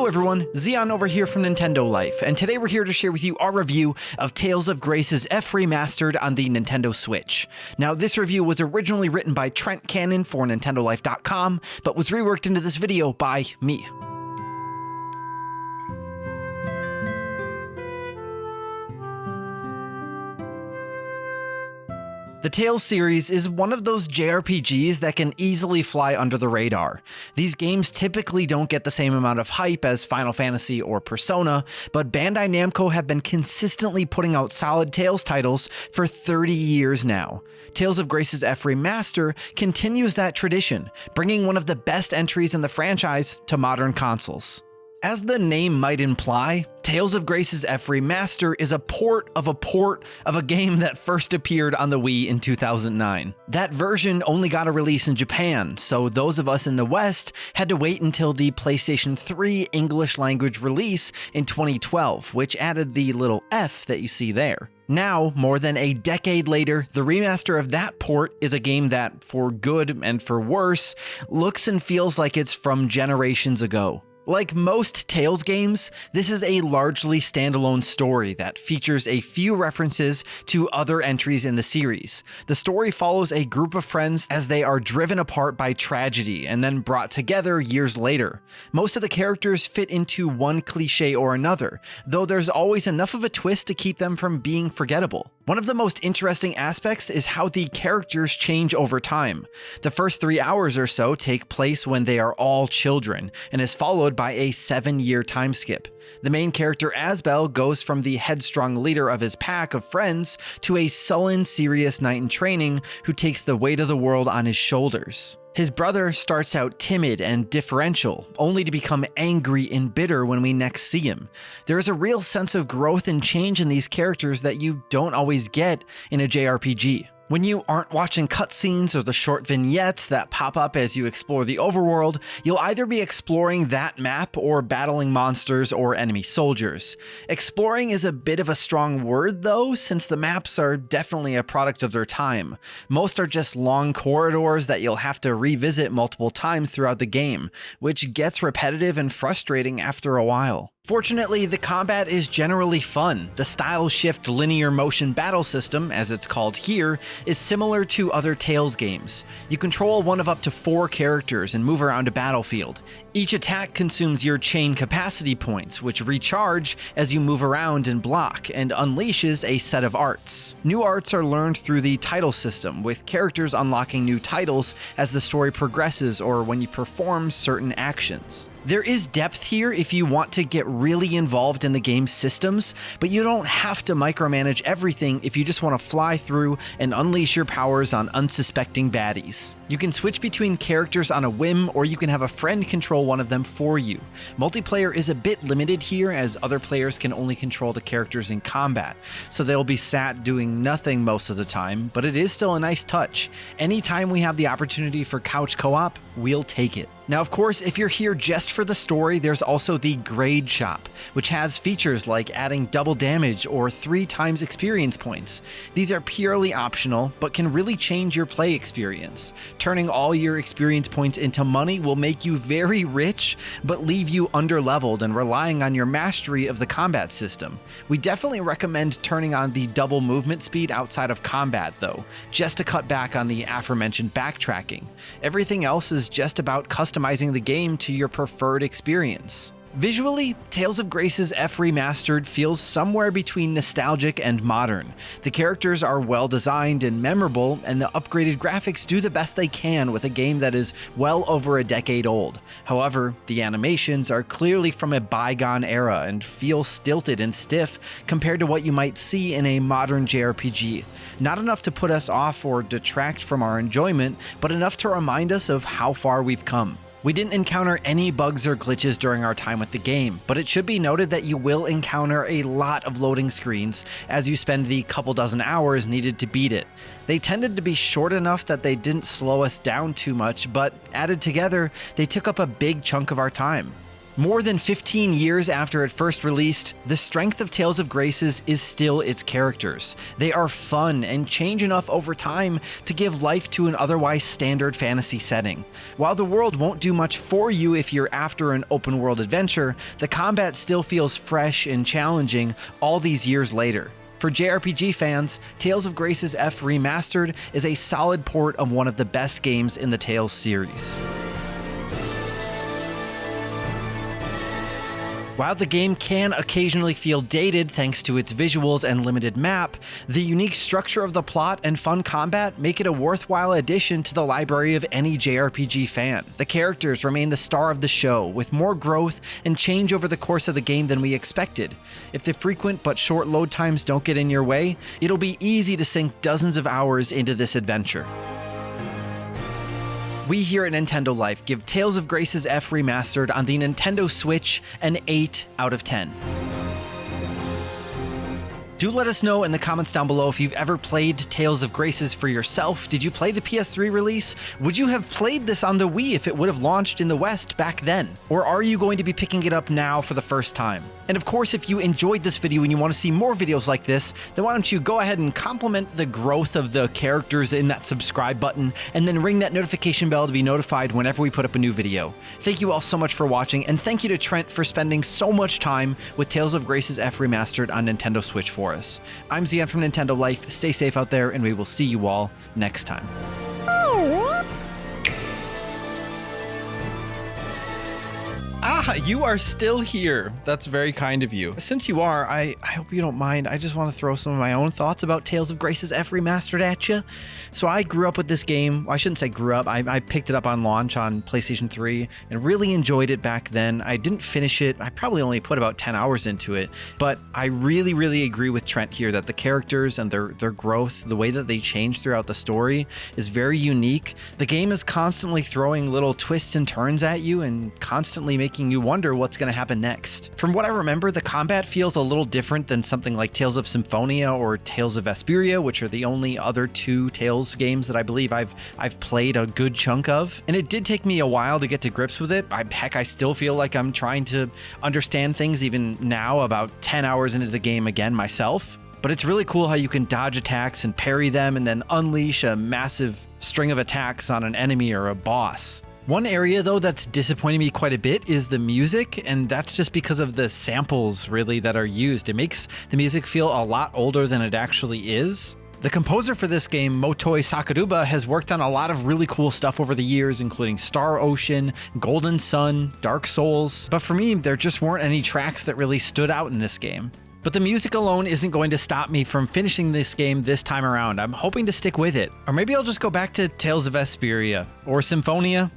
Yo everyone, Xeon over here from Nintendo Life, and today we're here to share with you our review of Tales of Grace's F Remastered on the Nintendo Switch. Now, this review was originally written by Trent Cannon for NintendoLife.com, but was reworked into this video by me. The Tales series is one of those JRPGs that can easily fly under the radar. These games typically don't get the same amount of hype as Final Fantasy or Persona, but Bandai Namco have been consistently putting out solid Tales titles for 30 years now. Tales of Grace's F Remaster continues that tradition, bringing one of the best entries in the franchise to modern consoles. As the name might imply, Tales of Grace's F Remaster is a port of a game that first appeared on the Wii in 2009. That version only got a release in Japan, so those of us in the West had to wait until the PlayStation 3 English language release in 2012, which added the little F that you see there. Now, more than a decade later, the remaster of that port is a game that, for good and for worse, looks and feels like it's from generations ago. Like most Tales games, this is a largely standalone story that features a few references to other entries in the series. The story follows a group of friends as they are driven apart by tragedy and then brought together years later. Most of the characters fit into one cliché or another, though there's always enough of a twist to keep them from being forgettable. One of the most interesting aspects is how the characters change over time. The first 3 hours or so take place when they are all children, and is followed by a 7-year time skip. The main character Asbel goes from the headstrong leader of his pack of friends to a sullen, serious knight in training who takes the weight of the world on his shoulders. His brother starts out timid and differential, only to become angry and bitter when we next see him. There is a real sense of growth and change in these characters that you don't always get in a JRPG. When you aren't watching cutscenes or the short vignettes that pop up as you explore the overworld, you'll either be exploring that map or battling monsters or enemy soldiers. Exploring is a bit of a strong word though, since the maps are definitely a product of their time. Most are just long corridors that you'll have to revisit multiple times throughout the game, which gets repetitive and frustrating after a while. Fortunately, the combat is generally fun. The style shift linear motion battle system, as it's called here, is similar to other Tales games. You control one of up to 4 characters and move around a battlefield. Each attack consumes your chain capacity points, which recharge as you move around and block, and unleashes a set of arts. New arts are learned through the title system, with characters unlocking new titles as the story progresses or when you perform certain actions. There is depth here if you want to get really involved in the game's systems, but you don't have to micromanage everything if you just want to fly through and unleash your powers on unsuspecting baddies. You can switch between characters on a whim, or you can have a friend control one of them for you. Multiplayer is a bit limited here, as other players can only control the characters in combat, so they'll be sat doing nothing most of the time, but it is still a nice touch. Anytime we have the opportunity for couch co-op, we'll take it. Now, of course, if you're here just for the story, there's also the Grade Shop, which has features like adding double damage or 3 times experience points. These are purely optional, but can really change your play experience. Turning all your experience points into money will make you very rich, but leave you underleveled and relying on your mastery of the combat system. We definitely recommend turning on the double movement speed outside of combat, though, just to cut back on the aforementioned backtracking. Everything else is just about customizing the game to your preferred experience. Visually, Tales of Grace's F Remastered feels somewhere between nostalgic and modern. The characters are well designed and memorable, and the upgraded graphics do the best they can with a game that is well over a decade old. However, the animations are clearly from a bygone era and feel stilted and stiff compared to what you might see in a modern JRPG. Not enough to put us off or detract from our enjoyment, but enough to remind us of how far we've come. We didn't encounter any bugs or glitches during our time with the game, but it should be noted that you will encounter a lot of loading screens as you spend the couple dozen hours needed to beat it. They tended to be short enough that they didn't slow us down too much, but added together, they took up a big chunk of our time. More than 15 years after it first released, the strength of Tales of Graces is still its characters. They are fun and change enough over time to give life to an otherwise standard fantasy setting. While the world won't do much for you if you're after an open world adventure, the combat still feels fresh and challenging all these years later. For JRPG fans, Tales of Graces F Remastered is a solid port of one of the best games in the Tales series. While the game can occasionally feel dated thanks to its visuals and limited map, the unique structure of the plot and fun combat make it a worthwhile addition to the library of any JRPG fan. The characters remain the star of the show, with more growth and change over the course of the game than we expected. If the frequent but short load times don't get in your way, it'll be easy to sink dozens of hours into this adventure. We here at Nintendo Life give Tales of Graces F Remastered on the Nintendo Switch an 8 out of 10. Do let us know in the comments down below if you've ever played Tales of Graces for yourself. Did you play the PS3 release? Would you have played this on the Wii if it would have launched in the West back then? Or are you going to be picking it up now for the first time? And of course, if you enjoyed this video and you want to see more videos like this, then why don't you go ahead and compliment the growth of the characters in that subscribe button, and then ring that notification bell to be notified whenever we put up a new video. Thank you all so much for watching, and thank you to Trent for spending so much time with Tales of Graces F Remastered on Nintendo Switch for us. I'm Zion from Nintendo Life. Stay safe out there, and we will see you all next time. Ah, you are still here. That's very kind of you. Since you are, I hope you don't mind. I just want to throw some of my own thoughts about Tales of Graces F Remastered at you. So I grew up with this game. Well, I shouldn't say grew up. I picked it up on launch on PlayStation 3 and really enjoyed it back then. I didn't finish it. I probably only put about 10 hours into it. But I really, really agree with Trent here that the characters and their growth, the way that they change throughout the story is very unique. The game is constantly throwing little twists and turns at you and constantly making you wonder what's going to happen next. From what I remember, the combat feels a little different than something like Tales of Symphonia or Tales of Vesperia, which are the only other two Tales games that I believe I've played a good chunk of. And it did take me a while to get to grips with it. Heck, I still feel like I'm trying to understand things even now, about 10 hours into the game again myself. But it's really cool how you can dodge attacks and parry them and then unleash a massive string of attacks on an enemy or a boss. One area, though, that's disappointing me quite a bit is the music, and that's just because of the samples, really, that are used. It makes the music feel a lot older than it actually is. The composer for this game, Motoi Sakuruba, has worked on a lot of really cool stuff over the years, including Star Ocean, Golden Sun, Dark Souls, but for me, there just weren't any tracks that really stood out in this game. But the music alone isn't going to stop me from finishing this game this time around. I'm hoping to stick with it. Or maybe I'll just go back to Tales of Vesperia or Symphonia.